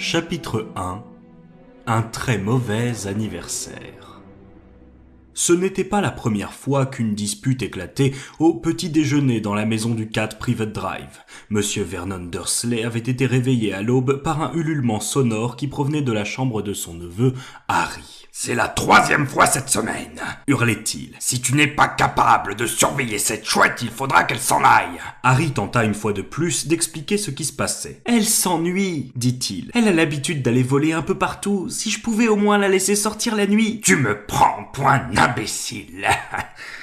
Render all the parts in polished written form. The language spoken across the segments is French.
Chapitre 1. Un très mauvais anniversaire. Ce n'était pas la première fois qu'une dispute éclatait au petit déjeuner dans la maison du 4 Private Drive. Monsieur Vernon Dursley avait été réveillé à l'aube par un ululement sonore qui provenait de la chambre de son neveu, Harry. « C'est la 3e fois cette semaine !» hurlait-il. « Si tu n'es pas capable de surveiller cette chouette, il faudra qu'elle s'en aille !» Harry tenta une fois de plus d'expliquer ce qui se passait. « Elle s'ennuie, dit-il. Elle a l'habitude d'aller voler un peu partout. Si je pouvais au moins la laisser sortir la nuit. » « Tu me prends pour un imbécile !»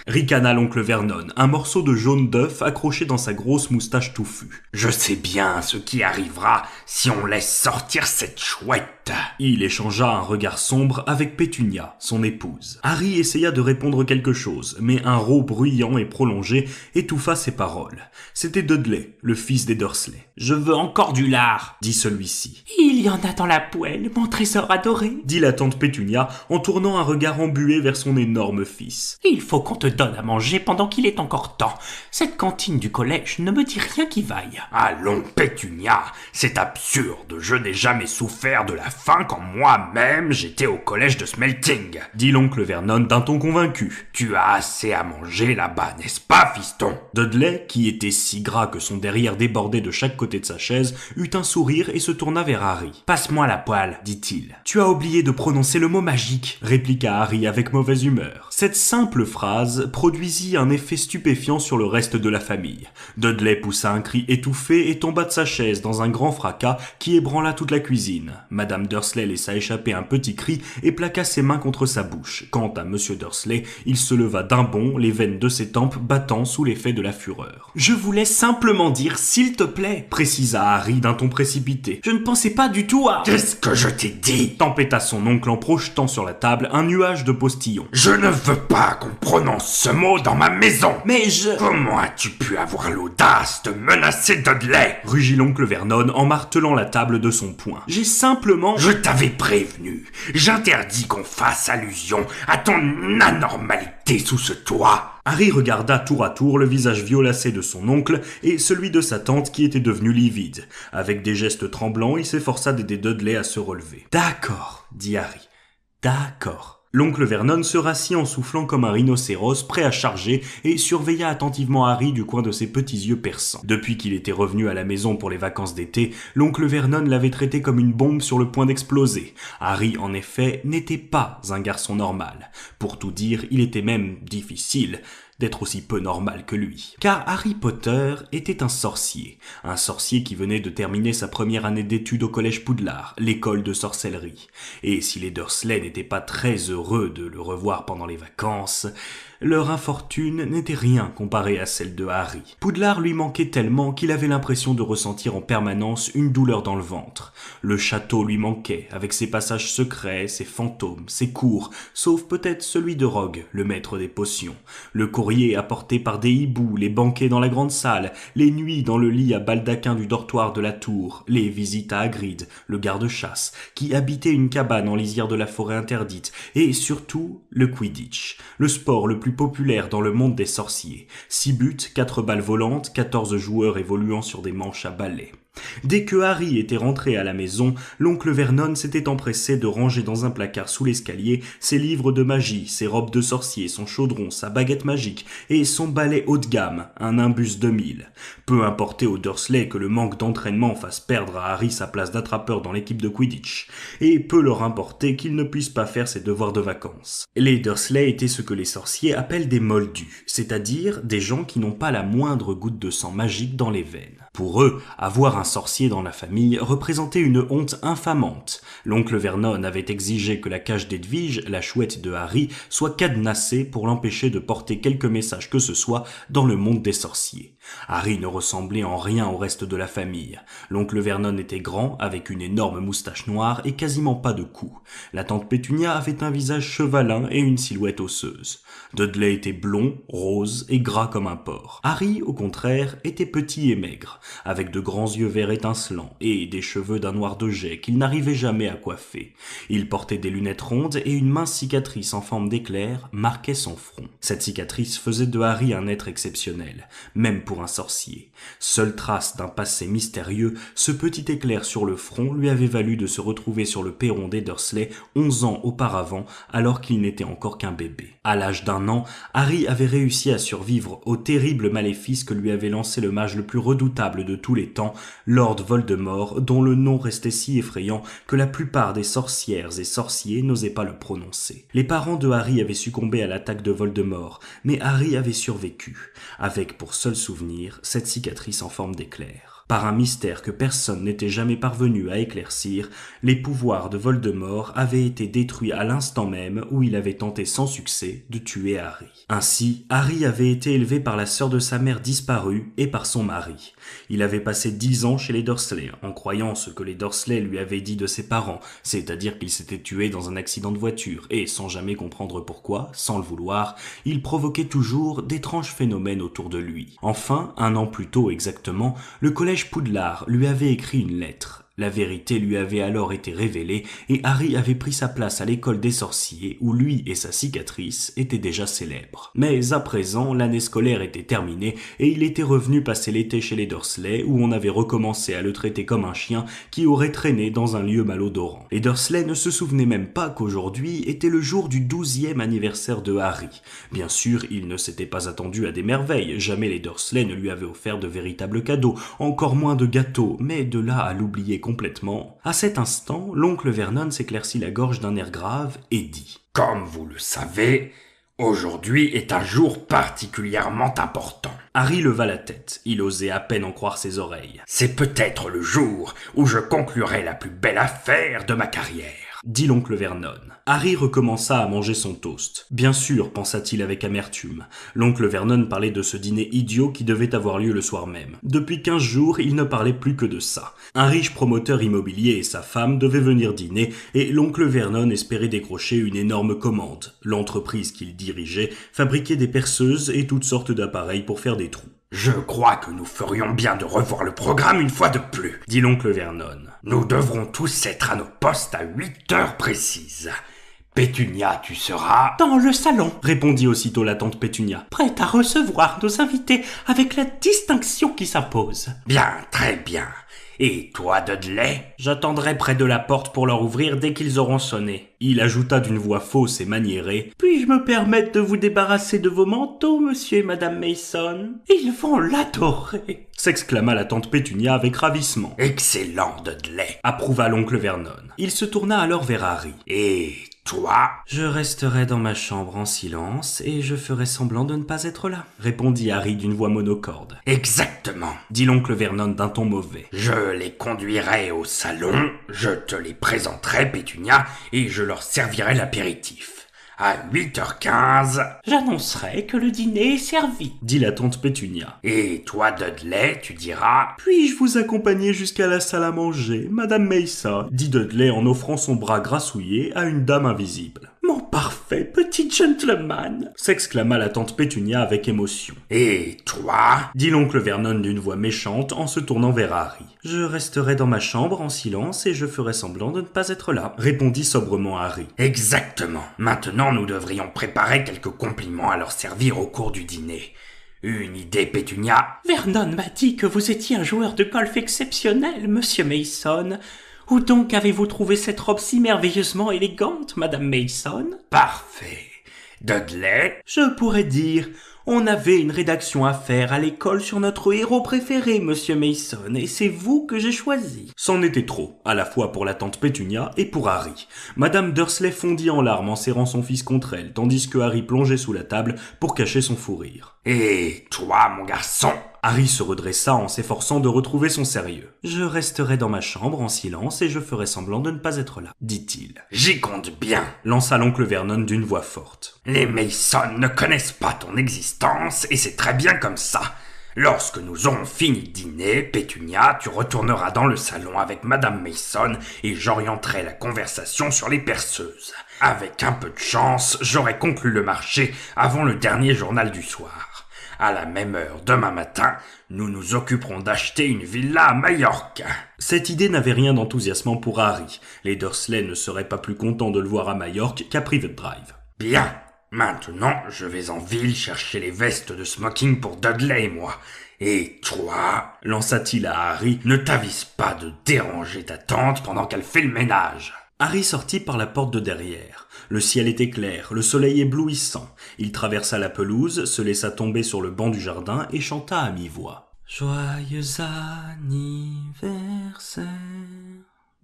ricana l'oncle Vernon, un morceau de jaune d'œuf accroché dans sa grosse moustache touffue. « Je sais bien ce qui arrivera si on laisse sortir cette chouette !» Il échangea un regard sombre avec Pétunia, son épouse. Harry essaya de répondre quelque chose, mais un rot bruyant et prolongé étouffa ses paroles. C'était Dudley, le fils des Dursley. « Je veux encore du lard !» dit celui-ci. « Il y en a dans la poêle, mon trésor adoré !» dit la tante Pétunia en tournant un regard embué vers son énorme fils. « Il faut qu'on te donne à manger pendant qu'il est encore temps. Cette cantine du collège ne me dit rien qui vaille. »« Allons, Pétunia, c'est absurde, je n'ai jamais souffert de la faim quand moi-même j'étais au collège de Smelting !» dit l'oncle Vernon d'un ton convaincu. « Tu as assez à manger là-bas, n'est-ce pas, fiston ?» Dudley, qui était si gras que son derrière débordait de chaque côté de sa chaise, eut un sourire et se tourna vers Harry. « Passe-moi la poêle, dit-il. »« Tu as oublié de prononcer le mot magique, répliqua Harry avec mauvaise humeur. Cette simple phrase produisit un effet stupéfiant sur le reste de la famille. Dudley poussa un cri étouffé et tomba de sa chaise dans un grand fracas qui ébranla toute la cuisine. Madame Dursley laissa échapper un petit cri et plaqua ses mains contre sa bouche. Quant à Monsieur Dursley, il se leva d'un bond, les veines de ses tempes battant sous l'effet de la fureur. « Je voulais simplement dire s'il te plaît, précisa Harry d'un ton précipité. Je ne pensais pas du tout à... »« Qu'est-ce que je t'ai dit ?» tempêta son oncle en projetant sur la table un nuage de postillons. « Je ne veux pas qu'on prononce ce mot dans ma maison !»« Mais je... » « Comment as-tu pu avoir l'audace de menacer Dudley ?» rugit l'oncle Vernon en martelant la table de son poing. « J'ai simplement... » « Je t'avais prévenu. J'interdis qu'on fasse allusion à ton anormalité sous ce toit. » Harry regarda tour à tour le visage violacé de son oncle et celui de sa tante qui était devenu livide. Avec des gestes tremblants, il s'efforça d'aider Dudley à se relever. « D'accord, » dit Harry. « D'accord. » L'oncle Vernon se rassit en soufflant comme un rhinocéros prêt à charger et surveilla attentivement Harry du coin de ses petits yeux perçants. Depuis qu'il était revenu à la maison pour les vacances d'été, l'oncle Vernon l'avait traité comme une bombe sur le point d'exploser. Harry, en effet, n'était pas un garçon normal. Pour tout dire, il était même difficile d'être aussi peu normal que lui. Car Harry Potter était un sorcier qui venait de terminer sa première année d'études au collège Poudlard, l'école de sorcellerie. Et si les Dursley n'étaient pas très heureux de le revoir pendant les vacances, leur infortune n'était rien comparée à celle de Harry. Poudlard lui manquait tellement qu'il avait l'impression de ressentir en permanence une douleur dans le ventre. Le château lui manquait, avec ses passages secrets, ses fantômes, ses cours, sauf peut-être celui de Rogue, le maître des potions. Le courrier apporté par des hiboux, les banquets dans la grande salle, les nuits dans le lit à baldaquin du dortoir de la tour, les visites à Hagrid, le garde-chasse, qui habitait une cabane en lisière de la forêt interdite, et surtout le Quidditch, le sport le plus populaire dans le monde des sorciers. 6 buts, 4 balles volantes, 14 joueurs évoluant sur des manches à balai. Dès que Harry était rentré à la maison, l'oncle Vernon s'était empressé de ranger dans un placard sous l'escalier ses livres de magie, ses robes de sorcier, son chaudron, sa baguette magique et son balai haut de gamme, un Nimbus 2000. Peu importait aux Dursley que le manque d'entraînement fasse perdre à Harry sa place d'attrapeur dans l'équipe de Quidditch, et peu leur importait qu'il ne puisse pas faire ses devoirs de vacances. Les Dursley étaient ce que les sorciers appellent des moldus, c'est-à-dire des gens qui n'ont pas la moindre goutte de sang magique dans les veines. Pour eux, avoir un sorcier dans la famille représentait une honte infamante. L'oncle Vernon avait exigé que la cage d'Edwige, la chouette de Harry, soit cadenassée pour l'empêcher de porter quelque message que ce soit dans le monde des sorciers. Harry ne ressemblait en rien au reste de la famille. L'oncle Vernon était grand, avec une énorme moustache noire et quasiment pas de cou. La tante Pétunia avait un visage chevalin et une silhouette osseuse. Dudley était blond, rose et gras comme un porc. Harry, au contraire, était petit et maigre, avec de grands yeux verts étincelants et des cheveux d'un noir de jais qu'il n'arrivait jamais à coiffer. Il portait des lunettes rondes et une mince cicatrice en forme d'éclair marquait son front. Cette cicatrice faisait de Harry un être exceptionnel, même pour pour un sorcier. Seule trace d'un passé mystérieux, ce petit éclair sur le front lui avait valu de se retrouver sur le perron des Dursley 11 ans auparavant, alors qu'il n'était encore qu'un bébé. À l'âge d'1 an, Harry avait réussi à survivre au terrible maléfice que lui avait lancé le mage le plus redoutable de tous les temps, Lord Voldemort, dont le nom restait si effrayant que la plupart des sorcières et sorciers n'osaient pas le prononcer. Les parents de Harry avaient succombé à l'attaque de Voldemort, mais Harry avait survécu, avec pour seul souvenir cette cicatrice en forme d'éclair. Par un mystère que personne n'était jamais parvenu à éclaircir, les pouvoirs de Voldemort avaient été détruits à l'instant même où il avait tenté sans succès de tuer Harry. Ainsi, Harry avait été élevé par la sœur de sa mère disparue et par son mari. Il avait passé 10 ans chez les Dursley, en croyant ce que les Dursley lui avaient dit de ses parents, c'est-à-dire qu'il s'était tué dans un accident de voiture, et sans jamais comprendre pourquoi, sans le vouloir, il provoquait toujours d'étranges phénomènes autour de lui. Enfin, 1 an plus tôt exactement, le collège Poudlard lui avait écrit une lettre. La vérité lui avait alors été révélée et Harry avait pris sa place à l'école des sorciers où lui et sa cicatrice étaient déjà célèbres. Mais à présent, l'année scolaire était terminée et il était revenu passer l'été chez les Dursley où on avait recommencé à le traiter comme un chien qui aurait traîné dans un lieu malodorant. Les Dursley ne se souvenaient même pas qu'aujourd'hui était le jour du 12e anniversaire de Harry. Bien sûr, il ne s'était pas attendu à des merveilles, jamais les Dursley ne lui avaient offert de véritables cadeaux, encore moins de gâteaux, mais de là à l'oublier complètement. À cet instant, l'oncle Vernon s'éclaircit la gorge d'un air grave et dit « Comme vous le savez, aujourd'hui est un jour particulièrement important. » Harry leva la tête. Il osait à peine en croire ses oreilles. « C'est peut-être le jour où je conclurai la plus belle affaire de ma carrière. » dit l'oncle Vernon. Harry recommença à manger son toast. Bien sûr, pensa-t-il avec amertume. L'oncle Vernon parlait de ce dîner idiot qui devait avoir lieu le soir même. Depuis 15 jours, il ne parlait plus que de ça. Un riche promoteur immobilier et sa femme devaient venir dîner et l'oncle Vernon espérait décrocher une énorme commande. L'entreprise qu'il dirigeait fabriquait des perceuses et toutes sortes d'appareils pour faire des trous. « Je crois que nous ferions bien de revoir le programme une fois de plus, » dit l'oncle Vernon. « Nous devrons tous être à nos postes à 8 heures précises. Pétunia, tu seras... » Dans le salon, répondit aussitôt la tante Pétunia. Prête à recevoir nos invités avec la distinction qui s'impose. Bien, très bien. Et toi, Dudley ? J'attendrai près de la porte pour leur ouvrir dès qu'ils auront sonné. Il ajouta d'une voix fausse et maniérée. Puis-je me permettre de vous débarrasser de vos manteaux, monsieur et madame Mason ? Ils vont l'adorer, s'exclama la tante Pétunia avec ravissement. Excellent, Dudley, approuva l'oncle Vernon. Il se tourna alors vers Harry. Et toi ? Je resterai dans ma chambre en silence et je ferai semblant de ne pas être là, répondit Harry d'une voix monocorde. Exactement, dit l'oncle Vernon d'un ton mauvais. Je les conduirai au salon, je te les présenterai, Pétunia, et je leur servirai l'apéritif. À 8h15... J'annoncerai que le dîner est servi, dit la tante Pétunia. Et toi, Dudley, tu diras... Puis-je vous accompagner jusqu'à la salle à manger, madame Mason, dit Dudley en offrant son bras grassouillé à une dame invisible. Mon parfait petit gentleman, s'exclama la tante Pétunia avec émotion. Et toi, dit l'oncle Vernon d'une voix méchante en se tournant vers Harry. Je resterai dans ma chambre en silence et je ferai semblant de ne pas être là, répondit sobrement Harry. Exactement. Maintenant, nous devrions préparer quelques compliments à leur servir au cours du dîner. Une idée, Pétunia ? Vernon m'a dit que vous étiez un joueur de golf exceptionnel, monsieur Mason. Où donc avez-vous trouvé cette robe si merveilleusement élégante, madame Mason ? Parfait. Dudley ? Je pourrais dire, on avait une rédaction à faire à l'école sur notre héros préféré, monsieur Mason, et c'est vous que j'ai choisi. C'en était trop, à la fois pour la tante Pétunia et pour Harry. Madame Dursley fondit en larmes en serrant son fils contre elle, tandis que Harry plongeait sous la table pour cacher son fou rire. Et toi, mon garçon ? Harry se redressa en s'efforçant de retrouver son sérieux. « Je resterai dans ma chambre en silence et je ferai semblant de ne pas être là, » dit-il. « J'y compte bien, » lança l'oncle Vernon d'une voix forte. « Les Mason ne connaissent pas ton existence et c'est très bien comme ça. Lorsque nous aurons fini de dîner, Pétunia, tu retourneras dans le salon avec madame Mason et j'orienterai la conversation sur les perceuses. Avec un peu de chance, j'aurai conclu le marché avant le dernier journal du soir. À la même heure demain matin, nous nous occuperons d'acheter une villa à Majorque. » Cette idée n'avait rien d'enthousiasmant pour Harry. Les Dursley ne seraient pas plus contents de le voir à Majorque qu'à Privet Drive. « Bien, maintenant je vais en ville chercher les vestes de smoking pour Dudley et moi. Et toi, lança-t-il à Harry, ne t'avise pas de déranger ta tante pendant qu'elle fait le ménage. Harry sortit par la porte de derrière. Le ciel était clair, le soleil éblouissant. Il traversa la pelouse, se laissa tomber sur le banc du jardin et chanta à mi-voix. Joyeux anniversaire,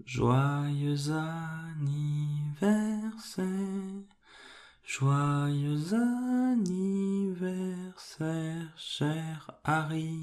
joyeux anniversaire, joyeux anniversaire, cher Harry.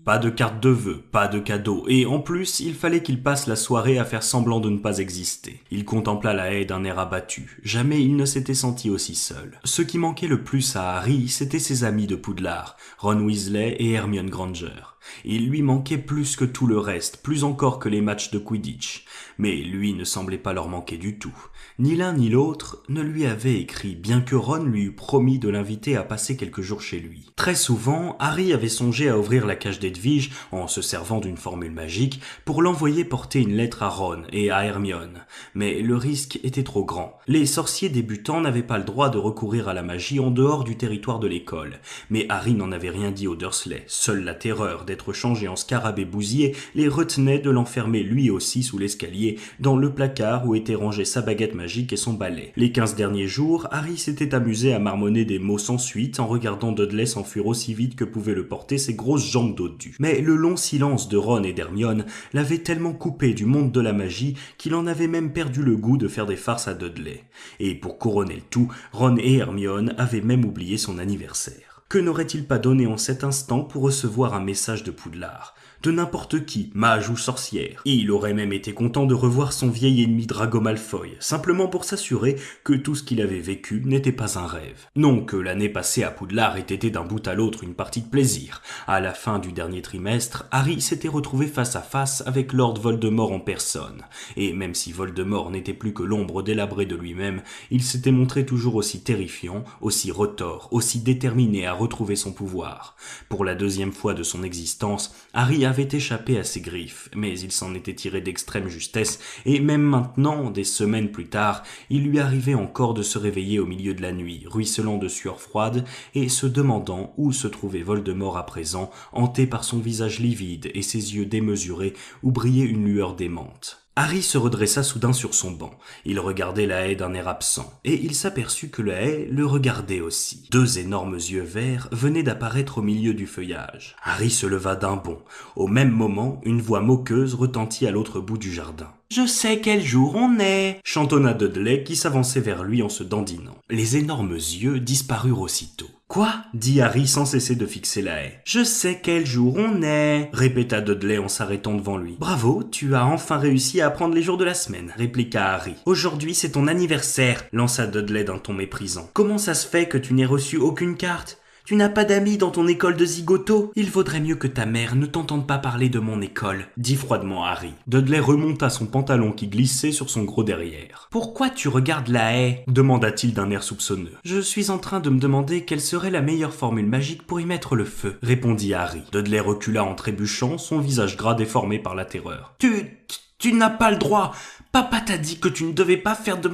Pas de carte de vœux, pas de cadeau, et en plus, il fallait qu'il passe la soirée à faire semblant de ne pas exister. Il contempla la haie d'un air abattu. Jamais il ne s'était senti aussi seul. Ce qui manquait le plus à Harry, c'étaient ses amis de Poudlard, Ron Weasley et Hermione Granger. Il lui manquait plus que tout le reste, plus encore que les matchs de Quidditch. Mais lui ne semblait pas leur manquer du tout. Ni l'un ni l'autre ne lui avait écrit, bien que Ron lui eût promis de l'inviter à passer quelques jours chez lui. Très souvent, Harry avait songé à ouvrir la cage d'Edwige, en se servant d'une formule magique, pour l'envoyer porter une lettre à Ron et à Hermione. Mais le risque était trop grand. Les sorciers débutants n'avaient pas le droit de recourir à la magie en dehors du territoire de l'école. Mais Harry n'en avait rien dit aux Dursley. Seule la terreur d'être changé en scarabée bousier les retenait de l'enfermer lui aussi sous l'escalier, dans le placard où était rangée sa baguette magique et son balai. Les 15 derniers jours, Harry s'était amusé à marmonner des mots sans suite en regardant Dudley s'enfuir aussi vite que pouvaient le porter ses grosses jambes dodues. Mais le long silence de Ron et d'Hermione l'avait tellement coupé du monde de la magie qu'il en avait même perdu le goût de faire des farces à Dudley. Et pour couronner le tout, Ron et Hermione avaient même oublié son anniversaire. Que n'aurait-il pas donné en cet instant pour recevoir un message de Poudlard ? De n'importe qui, mage ou sorcière. Et il aurait même été content de revoir son vieil ennemi Drago Malfoy, simplement pour s'assurer que tout ce qu'il avait vécu n'était pas un rêve. Non que l'année passée à Poudlard ait été d'un bout à l'autre une partie de plaisir. À la fin du dernier trimestre, Harry s'était retrouvé face à face avec Lord Voldemort en personne. Et même si Voldemort n'était plus que l'ombre délabrée de lui-même, il s'était montré toujours aussi terrifiant, aussi retors, aussi déterminé à retrouver son pouvoir. Pour la deuxième fois de son existence, Harry avait échappé à ses griffes, mais il s'en était tiré d'extrême justesse, et même maintenant, des semaines plus tard, il lui arrivait encore de se réveiller au milieu de la nuit, ruisselant de sueur froide, et se demandant où se trouvait Voldemort à présent, hanté par son visage livide et ses yeux démesurés où brillait une lueur démente. Harry se redressa soudain sur son banc. Il regardait la haie d'un air absent, et il s'aperçut que la haie le regardait aussi. Deux énormes yeux verts venaient d'apparaître au milieu du feuillage. Harry se leva d'un bond. Au même moment, une voix moqueuse retentit à l'autre bout du jardin. « Je sais quel jour on est !» chantonna Dudley qui s'avançait vers lui en se dandinant. Les énormes yeux disparurent aussitôt. « Quoi ?» dit Harry sans cesser de fixer la haie. « Je sais quel jour on est !» répéta Dudley en s'arrêtant devant lui. « Bravo, tu as enfin réussi à apprendre les jours de la semaine !» répliqua Harry. « Aujourd'hui, c'est ton anniversaire !» lança Dudley d'un ton méprisant. « Comment ça se fait que tu n'aies reçu aucune carte ? Tu n'as pas d'amis dans ton école de zigoto ? Il vaudrait mieux que ta mère ne t'entende pas parler de mon école, dit froidement Harry. Dudley remonta son pantalon qui glissait sur son gros derrière. Pourquoi tu regardes la haie ? Demanda-t-il d'un air soupçonneux. Je suis en train de me demander quelle serait la meilleure formule magique pour y mettre le feu, répondit Harry. Dudley recula en trébuchant, son visage gras déformé par la terreur. Tu n'as pas le droit. Papa t'a dit que tu ne devais pas faire de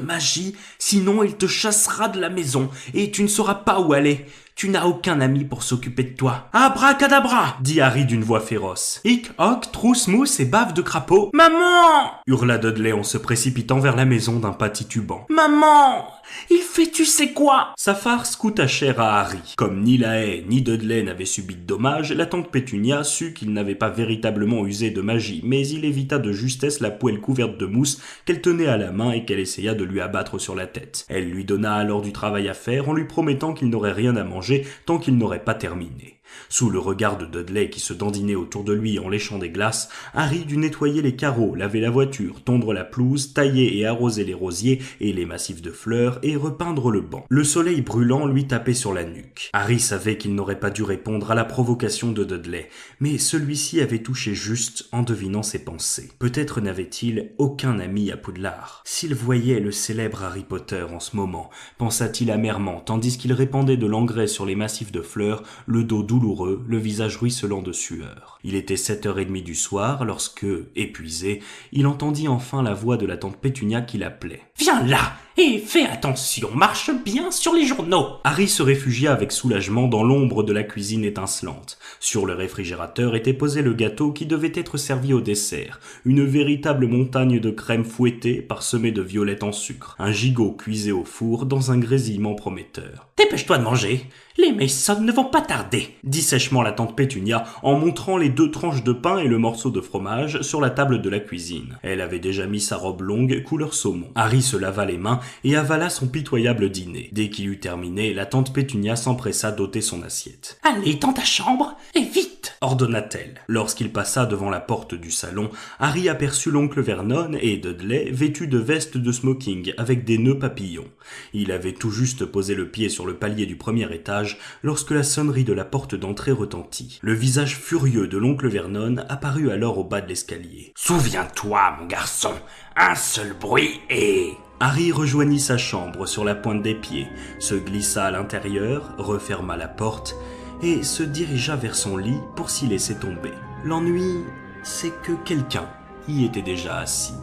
magie, sinon il te chassera de la maison et tu ne sauras pas où aller. Tu n'as aucun ami pour s'occuper de toi. Abracadabra, dit Harry d'une voix féroce. Hic, hoc, trousse, mousse et bave de crapaud. Maman, hurla Dudley en se précipitant vers la maison d'un pas titubant. Maman, il fait tu sais quoi. Sa farce coûta cher à Harry. Comme ni la haie ni Dudley n'avaient subi de dommages, la tante Pétunia sut qu'il n'avait pas véritablement usé de magie, mais il évita de justesse la poêle couverte de mousse qu'elle tenait à la main et qu'elle essaya de lui abattre sur la tête. Elle lui donna alors du travail à faire en lui promettant qu'il n'aurait rien à manger tant qu'il n'aurait pas terminé. Sous le regard de Dudley qui se dandinait autour de lui en léchant des glaces, Harry dut nettoyer les carreaux, laver la voiture, tondre la pelouse, tailler et arroser les rosiers et les massifs de fleurs et repeindre le banc. Le soleil brûlant lui tapait sur la nuque. Harry savait qu'il n'aurait pas dû répondre à la provocation de Dudley, mais celui-ci avait touché juste en devinant ses pensées. Peut-être n'avait-il aucun ami à Poudlard. S'il voyait le célèbre Harry Potter en ce moment, pensa-t-il amèrement, tandis qu'il répandait de l'engrais sur les massifs de fleurs, le dos douloureux, le visage ruisselant de sueur. Il était 7h30 du soir lorsque, épuisé, il entendit enfin la voix de la tante Pétunia qui l'appelait. « Viens là Et fais attention, marche bien sur les journaux. Harry se réfugia avec soulagement dans l'ombre de la cuisine étincelante. Sur le réfrigérateur était posé le gâteau qui devait être servi au dessert, une véritable montagne de crème fouettée parsemée de violettes en sucre, un gigot cuisé au four dans un grésillement prometteur. Dépêche-toi de manger, les Mason ne vont pas tarder, dit sèchement la tante Pétunia en montrant les 2 tranches de pain et le morceau de fromage sur la table de la cuisine. Elle avait déjà mis sa robe longue couleur saumon. Harry se lava les mains et avala son pitoyable dîner. Dès qu'il eut terminé, la tante Pétunia s'empressa d'ôter son assiette. « Allez dans ta chambre, et vite !» ordonna-t-elle. Lorsqu'il passa devant la porte du salon, Harry aperçut l'oncle Vernon et Dudley vêtus de vestes de smoking avec des nœuds papillons. Il avait tout juste posé le pied sur le palier du premier étage lorsque la sonnerie de la porte d'entrée retentit. Le visage furieux de l'oncle Vernon apparut alors au bas de l'escalier. « Souviens-toi, mon garçon, un seul bruit et... » Harry rejoignit sa chambre sur la pointe des pieds, se glissa à l'intérieur, referma la porte et se dirigea vers son lit pour s'y laisser tomber. L'ennui, c'est que quelqu'un y était déjà assis.